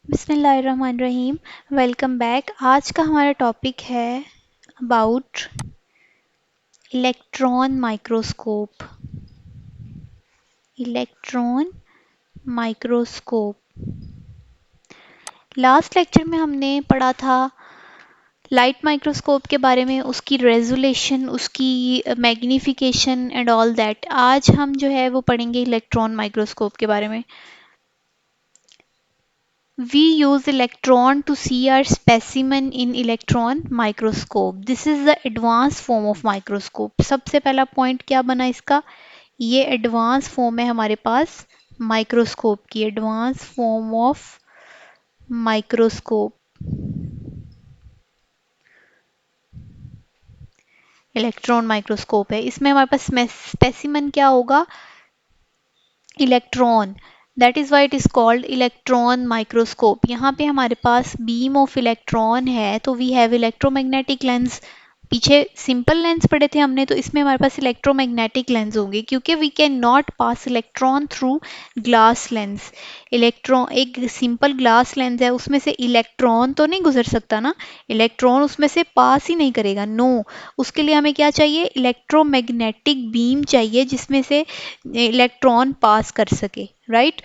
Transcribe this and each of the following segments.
बिस्मिल्लाहिर्रहमानिर्रहीम। Welcome back. आज का हमारा टॉपिक है about electron microscope. Electron microscope. Last lecture में हमने पढ़ा था लाइट माइक्रोस्कोप के बारे में, उसकी रेजोल्यूशन, उसकी मैग्नीफिकेशन एंड ऑल दैट। आज हम जो है वो पढ़ेंगे इलेक्ट्रॉन माइक्रोस्कोप के बारे में। We use electron to see our specimen in electron microscope. This is the advanced form of microscope. सबसे पहला पॉइंट क्या बना इसका, ये एडवांस फॉर्म है हमारे पास माइक्रोस्कोप की। Advance form of microscope electron microscope है। इसमें हमारे पास स्पेसिमन क्या होगा, electron. That is why it is called electron microscope. यहाँ पे हमारे पास बीम ऑफ इलेक्ट्रॉन है, तो वी हैव इलेक्ट्रोमैग्नेटिक लेंस। पीछे सिंपल लेंस पढ़े थे हमने, तो इसमें हमारे पास इलेक्ट्रोमैग्नेटिक लेंस होंगे, क्योंकि we can not pass electron through glass lens. Electron, एक सिंपल ग्लास लेंस है, उसमें से इलेक्ट्रॉन तो नहीं गुजर सकता ना, इलेक्ट्रॉन उसमें से पास ही नहीं करेगा। नो, उसके लिए हमें क्या चाहिए, इलेक्ट्रोमैग्नेटिक बीम चाहिए जिसमें से इलेक्ट्रॉन पास कर सके, राइट।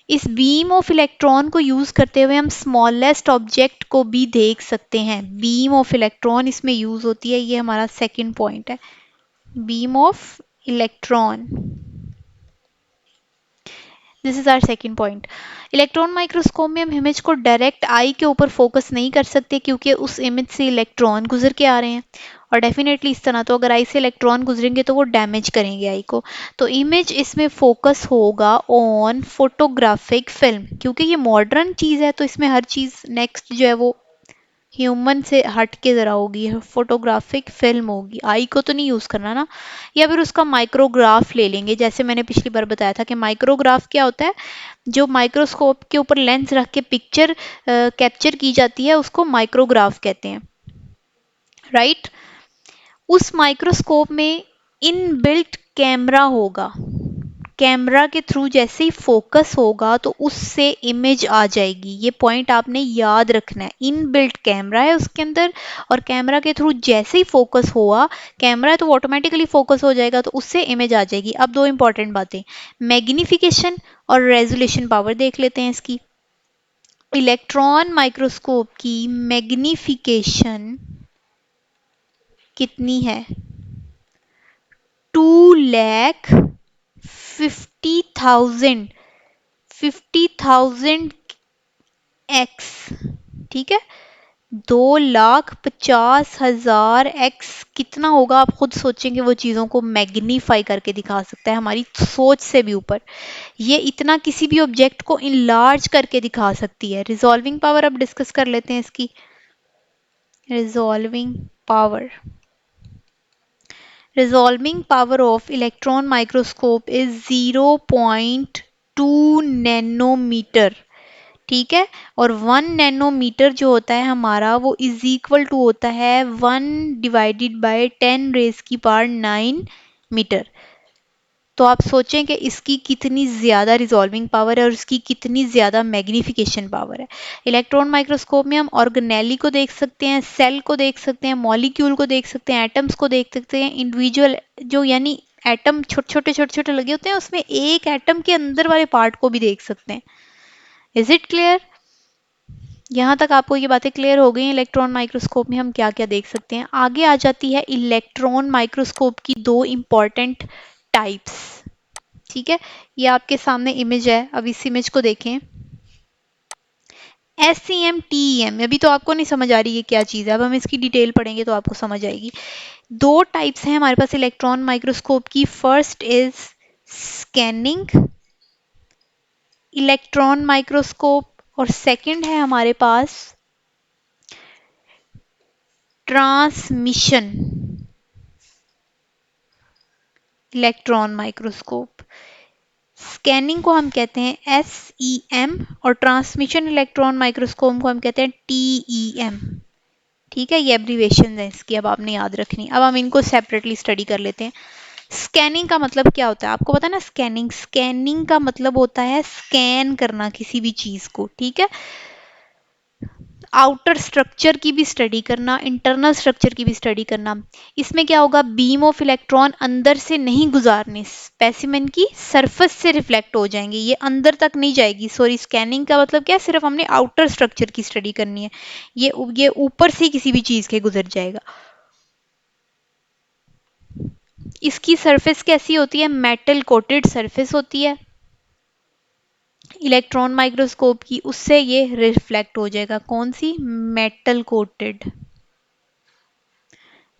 इस बीम ऑफ इलेक्ट्रॉन को यूज करते हुए हम स्मॉलेस्ट ऑब्जेक्ट को भी देख सकते हैं। बीम ऑफ इलेक्ट्रॉन इसमें यूज होती है, ये हमारा सेकंड पॉइंट है, beam of electron. This is our second point. Electron microscope में हम इमेज को डायरेक्ट आई के ऊपर फोकस नहीं कर सकते, क्योंकि उस इमेज से इलेक्ट्रॉन गुजर के आ रहे हैं, और डेफिनेटली इस तरह तो अगर आई से इलेक्ट्रॉन गुजरेंगे तो वो डैमेज करेंगे आई को। तो इमेज इसमें फोकस होगा ऑन फोटोग्राफिक फिल्म, क्योंकि ये मॉडर्न चीज़ है, तो इसमें हर चीज़ नेक्स्ट जो है वो ह्यूमन से हट के ज़रा होगी, फोटोग्राफिक फिल्म होगी, आई को तो नहीं यूज़ करना ना। या फिर उसका माइक्रोग्राफ ले लेंगे, जैसे मैंने पिछली बार बताया था कि माइक्रोग्राफ क्या होता है, जो माइक्रोस्कोप के ऊपर लेंस रख के पिक्चर कैप्चर की जाती है, उसको माइक्रोग्राफ कहते हैं, राइट। उस माइक्रोस्कोप में इनबिल्ट कैमरा होगा, कैमरा के थ्रू जैसे ही फोकस होगा तो उससे इमेज आ जाएगी। ये पॉइंट आपने याद रखना है, इनबिल्ट कैमरा है उसके अंदर, और कैमरा के थ्रू जैसे ही फोकस हुआ, कैमरा है तो ऑटोमेटिकली फोकस हो जाएगा, तो उससे इमेज आ जाएगी। अब दो इंपॉर्टेंट बातें, मैग्निफिकेशन और रेजोल्यूशन पावर देख लेते हैं इसकी। इलेक्ट्रॉन माइक्रोस्कोप की मैग्निफिकेशन कितनी है, 2,50,000, 50,000 एक्स, ठीक है। 2,50,000 एक्स कितना होगा, आप खुद सोचेंगे, वो चीज़ों को मैग्नीफाई करके दिखा सकता है हमारी सोच से भी ऊपर। ये इतना किसी भी ऑब्जेक्ट को इनलार्ज करके दिखा सकती है। रिजॉल्विंग पावर अब डिस्कस कर लेते हैं इसकी। Resolving power, resolving power of electron microscope is 0.2 nanometre, ठीक है। और 1 नैनोमीटर जो होता है हमारा, वो इज इक्वल टू होता है 1/10⁻⁹ मीटर। तो आप सोचें कि इसकी कितनी ज़्यादा रिजॉल्विंग पावर है और इसकी कितनी ज़्यादा मैग्नीफिकेशन पावर है। इलेक्ट्रॉन माइक्रोस्कोप में हम ऑर्गेनेली को देख सकते हैं, सेल को देख सकते हैं, मॉलिक्यूल को देख सकते हैं, एटम्स को देख सकते हैं, इंडिविजुअल जो यानी एटम छोटे छोटे लगे होते हैं, उसमें एक एटम के अंदर वाले पार्ट को भी देख सकते हैं। Is it clear? यहाँ तक आपको ये बातें क्लियर हो गई। इलेक्ट्रॉन माइक्रोस्कोप में हम क्या क्या देख सकते हैं। आगे आ जाती है इलेक्ट्रॉन माइक्रोस्कोप की दो इंपॉर्टेंट टाइप्स, ठीक है। ये आपके सामने इमेज है, अब इस इमेज को देखें। SEM TEM, अभी तो आपको नहीं समझ आ रही है क्या चीज़ है, अब हम इसकी डिटेल पढ़ेंगे तो आपको समझ आएगी। दो टाइप्स हैं हमारे पास इलेक्ट्रॉन माइक्रोस्कोप की। First is scanning electron microscope, और सेकंड है हमारे पास ट्रांसमिशन इलेक्ट्रॉन माइक्रोस्कोप। स्कैनिंग को हम कहते हैं SEM, और ट्रांसमिशन इलेक्ट्रॉन माइक्रोस्कोप को हम कहते हैं TEM, ठीक है। ये एब्रीवेशन है इसकी, अब आपने याद रखनी। अब हम इनको सेपरेटली स्टडी कर लेते हैं। स्कैनिंग का मतलब क्या होता है, आपको पता है ना। स्कैनिंग, स्कैनिंग का मतलब होता है स्कैन करना किसी भी चीज को, ठीक है। आउटर स्ट्रक्चर की भी स्टडी करना, इंटरनल स्ट्रक्चर की भी स्टडी करना। इसमें क्या होगा, बीम ऑफ इलेक्ट्रॉन अंदर से नहीं गुजारने, स्पेसिमेन की सरफेस से रिफ्लेक्ट हो जाएंगे, ये अंदर तक नहीं जाएगी। सॉरी, स्कैनिंग का मतलब क्या, सिर्फ हमने आउटर स्ट्रक्चर की स्टडी करनी है, ये ऊपर से किसी भी चीज के गुजर जाएगा। इसकी सरफेस कैसी होती है, मेटल कोटेड सरफेस होती है इलेक्ट्रॉन माइक्रोस्कोप की, उससे ये रिफ्लेक्ट हो जाएगा। कौन सी, metal coated,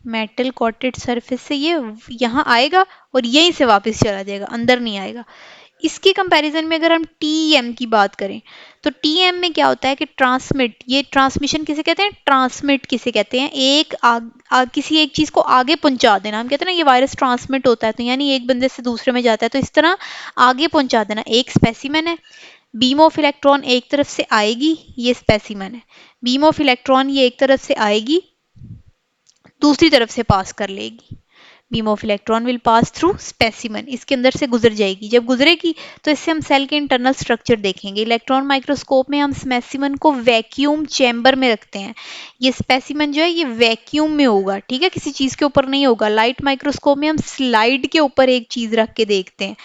metal coated surface से ये यहाँ आएगा और यहीं से वापस चला जाएगा, अंदर नहीं आएगा। इसके कंपैरिजन में अगर हम टीएम की बात करें तो टीएम में क्या होता है कि ट्रांसमिट, ये ट्रांसमिशन किसे कहते हैं, ट्रांसमिट किसे कहते हैं, किसी एक चीज को आगे पहुंचा देना। हम कहते हैं ना ये वायरस ट्रांसमिट होता है, तो यानी एक बंदे से दूसरे में जाता है, तो इस तरह आगे पहुंचा देना। एक स्पेसिमेन है, बीम ऑफ इलेक्ट्रॉन एक तरफ से आएगी, ये स्पेसिमेन है, बीम ऑफ इलेक्ट्रॉन ये एक तरफ से आएगी, दूसरी तरफ से पास कर लेगी। Beam of electron will pass through specimen, इसके अंदर से गुजर जाएगी। जब गुजरेगी तो इससे हम सेल के इंटरनल स्ट्रक्चर देखेंगे। इलेक्ट्रॉन माइक्रोस्कोप में हम स्पेसिमेन को वैक्यूम चैम्बर में रखते हैं। ये स्पेसिमेन जो है ये वैक्यूम में होगा, ठीक है, किसी चीज के ऊपर नहीं होगा। लाइट माइक्रोस्कोप में हम स्लाइड के ऊपर एक चीज रख के देखते हैं,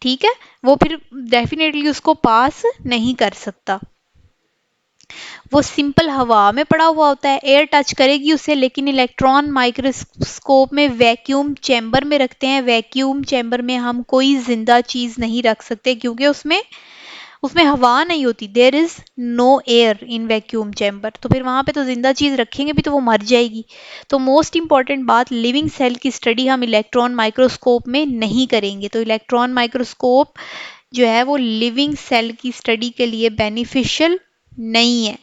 ठीक है, वो फिर डेफिनेटली उसको पास नहीं कर सकता। वो सिंपल हवा में पड़ा हुआ होता है, एयर टच करेगी उसे, लेकिन इलेक्ट्रॉन माइक्रोस्कोप में वैक्यूम चैम्बर में रखते हैं। वैक्यूम चैम्बर में हम कोई जिंदा चीज नहीं रख सकते क्योंकि उसमें उसमें हवा नहीं होती, there is no air in vacuum chamber. तो फिर वहां पे तो जिंदा चीज रखेंगे भी तो वो मर जाएगी। तो मोस्ट इंपॉर्टेंट बात, लिविंग सेल की स्टडी हम इलेक्ट्रॉन माइक्रोस्कोप में नहीं करेंगे। तो इलेक्ट्रॉन माइक्रोस्कोप जो है वो लिविंग सेल की स्टडी के लिए बेनिफिशियल नहीं है।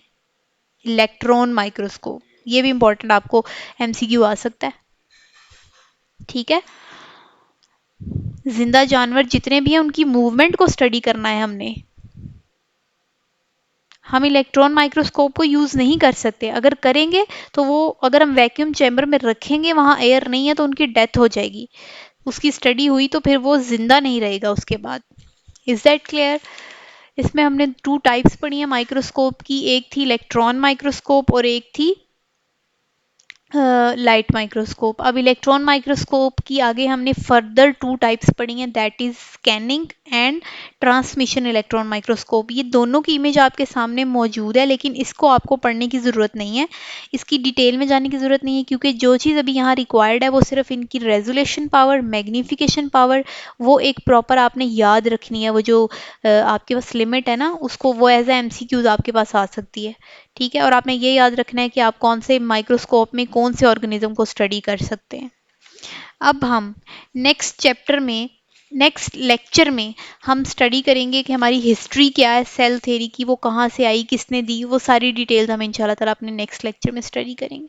इलेक्ट्रॉन माइक्रोस्कोप, ये भी इंपॉर्टेंट आपको एमसीक्यू आ सकता है, ठीक है। जिंदा जानवर जितने भी हैं उनकी मूवमेंट को स्टडी करना है हमने, हम इलेक्ट्रॉन माइक्रोस्कोप को यूज नहीं कर सकते। अगर करेंगे तो वो, अगर हम वैक्यूम चैम्बर में रखेंगे, वहां एयर नहीं है तो उनकी डेथ हो जाएगी। उसकी स्टडी हुई तो फिर वो जिंदा नहीं रहेगा उसके बाद। Is that clear. इसमें हमने 2 टाइप्स पढ़ी है माइक्रोस्कोप की, एक थी इलेक्ट्रॉन माइक्रोस्कोप और एक थी लाइट माइक्रोस्कोप। अब इलेक्ट्रॉन माइक्रोस्कोप की आगे हमने फर्दर 2 टाइप्स पढ़ी हैं, that is scanning and transmission electron microscope. ये दोनों की इमेज आपके सामने मौजूद है, लेकिन इसको आपको पढ़ने की ज़रूरत नहीं है, इसकी डिटेल में जाने की ज़रूरत नहीं है, क्योंकि जो चीज़ अभी यहाँ रिक्वायर्ड है वो सिर्फ इनकी रेजोल्यूशन पावर, मैग्नीफिकेशन पावर, वो एक प्रॉपर आपने याद रखनी है। वो जो आपके पास लिमिट है ना, उसको वो एज ए एमसीक्यूज आपके पास आ सकती है, ठीक है। और आपने ये याद रखना है कि आप कौन से माइक्रोस्कोप में कौन से ऑर्गेनिज्म को स्टडी कर सकते हैं। अब हम नेक्स्ट चैप्टर में, नेक्स्ट लेक्चर में हम स्टडी करेंगे कि हमारी हिस्ट्री क्या है सेल थ्योरी की, वो कहाँ से आई, किसने दी, वो सारी डिटेल्स हम इंशाल्लाह ताला अपने नेक्स्ट लेक्चर में स्टडी करेंगे।